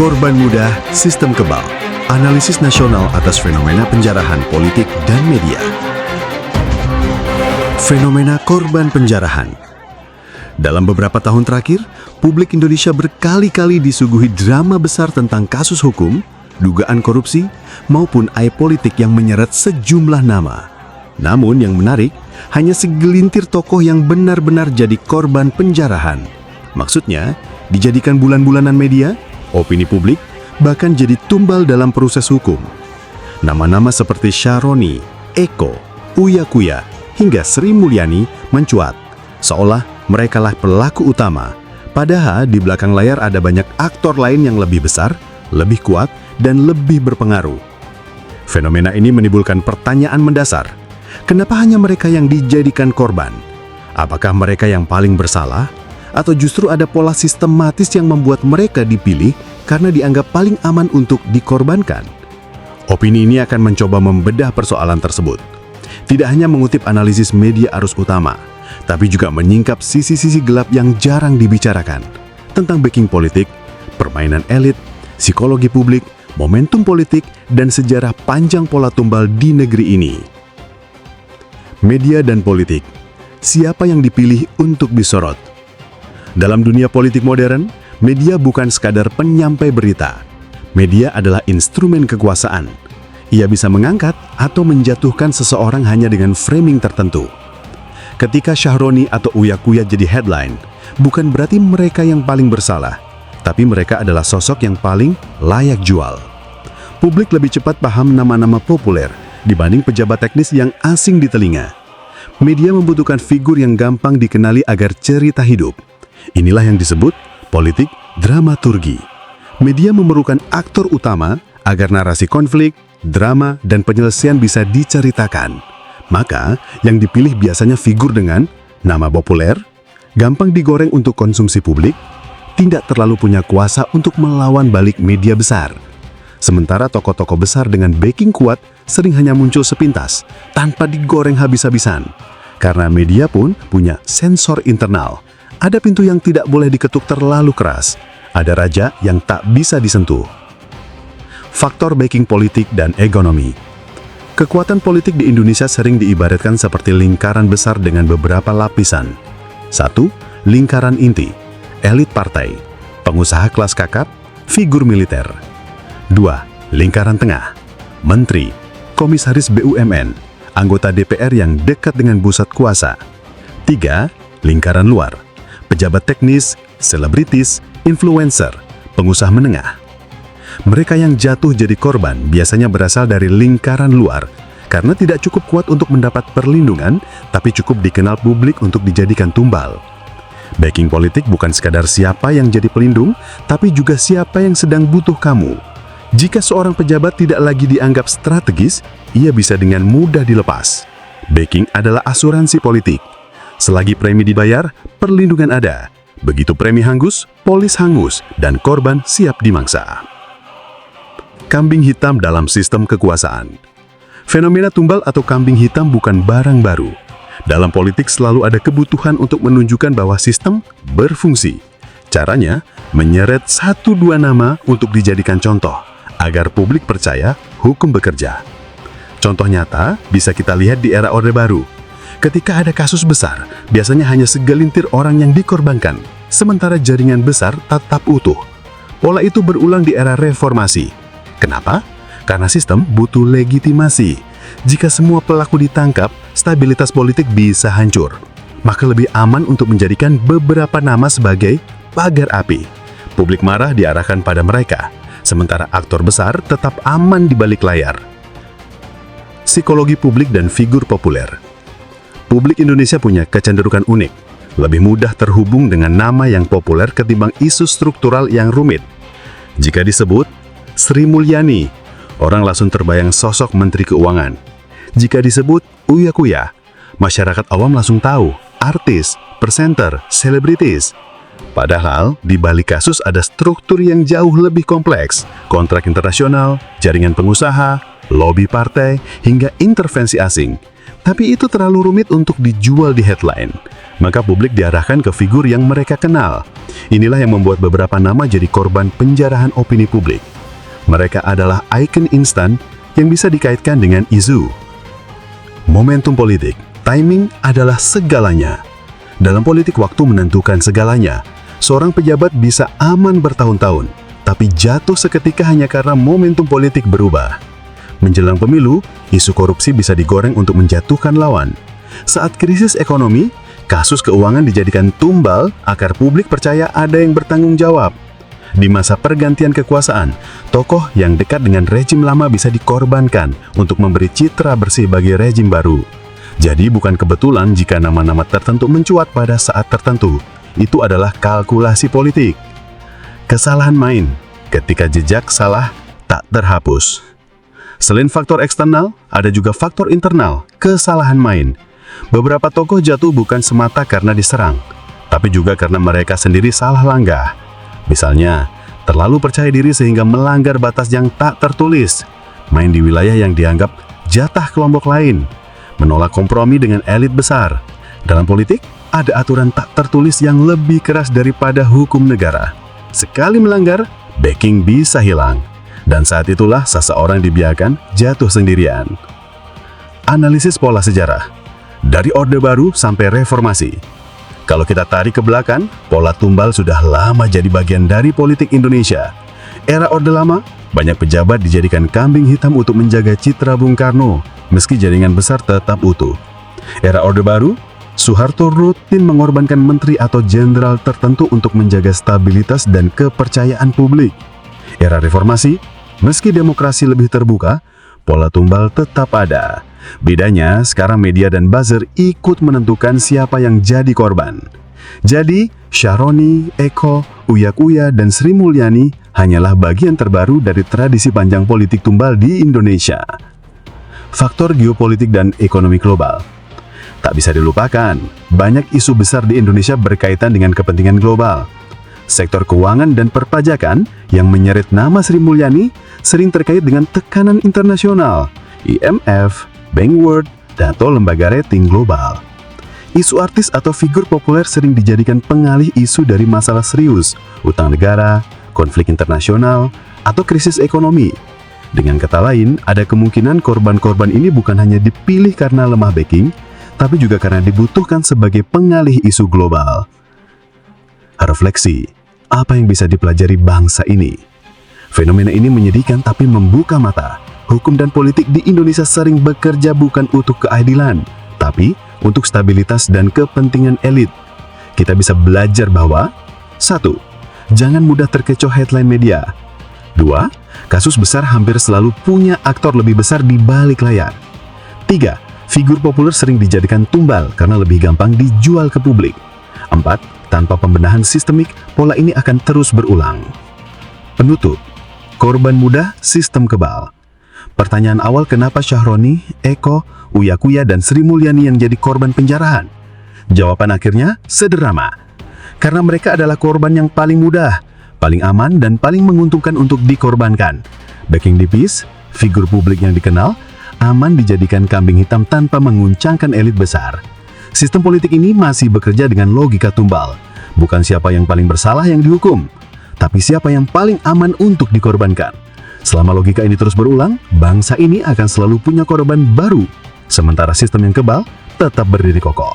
Korban mudah, sistem kebal. Analisis nasional atas fenomena penjarahan politik dan media. Fenomena korban penjarahan. Dalam beberapa tahun terakhir, publik Indonesia berkali-kali disuguhi drama besar tentang kasus hukum, dugaan korupsi, maupun aib politik yang menyeret sejumlah nama. Namun yang menarik, hanya segelintir tokoh yang benar-benar jadi korban penjarahan. Maksudnya, dijadikan bulan-bulanan media, opini publik, bahkan jadi tumbal dalam proses hukum. Nama-nama seperti Syahroni, Eko, Uya Kuya, hingga Sri Mulyani mencuat, seolah merekalah pelaku utama. Padahal di belakang layar ada banyak aktor lain yang lebih besar, lebih kuat, dan lebih berpengaruh. Fenomena ini menimbulkan pertanyaan mendasar. Kenapa hanya mereka yang dijadikan korban? Apakah mereka yang paling bersalah? Atau justru ada pola sistematis yang membuat mereka dipilih karena dianggap paling aman untuk dikorbankan? Opini ini akan mencoba membedah persoalan tersebut. Tidak hanya mengutip analisis media arus utama, tapi juga menyingkap sisi-sisi gelap yang jarang dibicarakan tentang backing politik, permainan elit, psikologi publik, momentum politik, dan sejarah panjang pola tumbal di negeri ini. Media dan politik, siapa yang dipilih untuk disorot? Dalam dunia politik modern, media bukan sekadar penyampai berita. Media adalah instrumen kekuasaan. Ia bisa mengangkat atau menjatuhkan seseorang hanya dengan framing tertentu. Ketika Syahroni atau Uya Kuya jadi headline, bukan berarti mereka yang paling bersalah, tapi mereka adalah sosok yang paling layak jual. Publik lebih cepat paham nama-nama populer dibanding pejabat teknis yang asing di telinga. Media membutuhkan figur yang gampang dikenali agar cerita hidup. Inilah yang disebut politik dramaturgi. Media memerlukan aktor utama agar narasi konflik, drama, dan penyelesaian bisa diceritakan. Maka, yang dipilih biasanya figur dengan nama populer, gampang digoreng untuk konsumsi publik, tidak terlalu punya kuasa untuk melawan balik media besar. Sementara tokoh-tokoh besar dengan backing kuat sering hanya muncul sepintas, tanpa digoreng habis-habisan. Karena media pun punya sensor internal. Ada pintu yang tidak boleh diketuk terlalu keras. Ada raja yang tak bisa disentuh. Faktor backing politik dan ekonomi. Kekuatan politik di Indonesia sering diibaratkan seperti lingkaran besar dengan beberapa lapisan. 1. Lingkaran inti, elit partai, pengusaha kelas kakap, figur militer. 2. Lingkaran tengah, menteri, komisaris BUMN, anggota DPR yang dekat dengan pusat kuasa. 3. Lingkaran luar, pejabat teknis, selebritis, influencer, pengusaha menengah. Mereka yang jatuh jadi korban biasanya berasal dari lingkaran luar karena tidak cukup kuat untuk mendapat perlindungan, tapi cukup dikenal publik untuk dijadikan tumbal. Backing politik bukan sekadar siapa yang jadi pelindung, tapi juga siapa yang sedang butuh kamu. Jika seorang pejabat tidak lagi dianggap strategis, ia bisa dengan mudah dilepas. Backing adalah asuransi politik. Selagi premi dibayar, perlindungan ada. Begitu premi hangus, polis hangus, dan korban siap dimangsa. Kambing hitam dalam sistem kekuasaan. Fenomena tumbal atau kambing hitam bukan barang baru. Dalam politik selalu ada kebutuhan untuk menunjukkan bahwa sistem berfungsi. Caranya, menyeret 1-2 nama untuk dijadikan contoh, agar publik percaya hukum bekerja. Contoh nyata bisa kita lihat di era Orde Baru. Ketika ada kasus besar, biasanya hanya segelintir orang yang dikorbankan, sementara jaringan besar tetap utuh. Pola itu berulang di era reformasi. Kenapa? Karena sistem butuh legitimasi. Jika semua pelaku ditangkap, stabilitas politik bisa hancur. Maka lebih aman untuk menjadikan beberapa nama sebagai pagar api. Publik marah diarahkan pada mereka, sementara aktor besar tetap aman di balik layar. Psikologi publik dan figur populer. Publik Indonesia punya kecenderungan unik, lebih mudah terhubung dengan nama yang populer ketimbang isu struktural yang rumit. Jika disebut Sri Mulyani, orang langsung terbayang sosok Menteri Keuangan. Jika disebut Uya Kuya, masyarakat awam langsung tahu artis, presenter, selebritis. Padahal di balik kasus ada struktur yang jauh lebih kompleks, kontrak internasional, jaringan pengusaha, lobi partai, hingga intervensi asing. Tapi itu terlalu rumit untuk dijual di headline. maka publik diarahkan ke figur yang mereka kenal. Inilah yang membuat beberapa nama jadi korban penjarahan opini publik. Mereka adalah ikon instan yang bisa dikaitkan dengan isu. Momentum politik, timing adalah segalanya. Dalam politik, waktu menentukan segalanya. Seorang pejabat bisa aman bertahun-tahun, tapi jatuh seketika hanya karena momentum politik berubah. Menjelang pemilu, isu korupsi bisa digoreng untuk menjatuhkan lawan. Saat krisis ekonomi, kasus keuangan dijadikan tumbal agar publik percaya ada yang bertanggung jawab. Di masa pergantian kekuasaan, tokoh yang dekat dengan rejim lama bisa dikorbankan untuk memberi citra bersih bagi rejim baru. Jadi bukan kebetulan jika nama-nama tertentu mencuat pada saat tertentu. Itu adalah kalkulasi politik. Kesalahan main ketika jejak salah tak terhapus. Selain faktor eksternal, ada juga faktor internal, kesalahan main. Beberapa tokoh jatuh bukan semata karena diserang, tapi juga karena mereka sendiri salah langkah. Misalnya, terlalu percaya diri sehingga melanggar batas yang tak tertulis, main di wilayah yang dianggap jatah kelompok lain, menolak kompromi dengan elit besar. Dalam politik, ada aturan tak tertulis yang lebih keras daripada hukum negara. Sekali melanggar, backing bisa hilang. Dan saat itulah seseorang dibiarkan jatuh sendirian. Analisis pola sejarah. Dari Orde Baru sampai Reformasi. Kalau kita tarik ke belakang, pola tumbal sudah lama jadi bagian dari politik Indonesia. Era Orde Lama, banyak pejabat dijadikan kambing hitam untuk menjaga citra Bung Karno, meski jaringan besar tetap utuh. Era Orde Baru, Soeharto rutin mengorbankan menteri atau jenderal tertentu untuk menjaga stabilitas dan kepercayaan publik. Era reformasi, meski demokrasi lebih terbuka, pola tumbal tetap ada. Bedanya, sekarang media dan buzzer ikut menentukan siapa yang jadi korban. Jadi, Syahroni, Eko, Uya Kuya, dan Sri Mulyani hanyalah bagian terbaru dari tradisi panjang politik tumbal di Indonesia. Faktor geopolitik dan ekonomi global. Tak bisa dilupakan, banyak isu besar di Indonesia berkaitan dengan kepentingan global. Sektor keuangan dan perpajakan yang menyeret nama Sri Mulyani sering terkait dengan tekanan internasional, IMF, Bank World, atau lembaga rating global. Isu artis atau figur populer sering dijadikan pengalih isu dari masalah serius, utang negara, konflik internasional, atau krisis ekonomi. Dengan kata lain, ada kemungkinan korban-korban ini bukan hanya dipilih karena lemah backing, tapi juga karena dibutuhkan sebagai pengalih isu global. Refleksi, apa yang bisa dipelajari bangsa ini? Fenomena ini menyedihkan tapi membuka mata. Hukum dan politik di Indonesia sering bekerja bukan untuk keadilan, tapi untuk stabilitas dan kepentingan elit. Kita bisa belajar bahwa 1. Jangan mudah terkecoh headline media. 2. Kasus besar hampir selalu punya aktor lebih besar di balik layar. 3. Figur populer sering dijadikan tumbal karena lebih gampang dijual ke publik. 4. Tanpa pembenahan sistemik, pola ini akan terus berulang. Penutup, korban mudah, sistem kebal. Pertanyaan awal, kenapa Syahroni, Eko, Uya Kuya, dan Sri Mulyani yang jadi korban penjarahan? Jawaban akhirnya sederhana. Karena mereka adalah korban yang paling mudah, paling aman, dan paling menguntungkan untuk dikorbankan. Backing tipis, figur publik yang dikenal, aman dijadikan kambing hitam tanpa menguncangkan elit besar. Sistem politik ini masih bekerja dengan logika tumbal. Bukan siapa yang paling bersalah yang dihukum, tapi siapa yang paling aman untuk dikorbankan. Selama logika ini terus berulang, bangsa ini akan selalu punya korban baru, sementara sistem yang kebal tetap berdiri kokoh.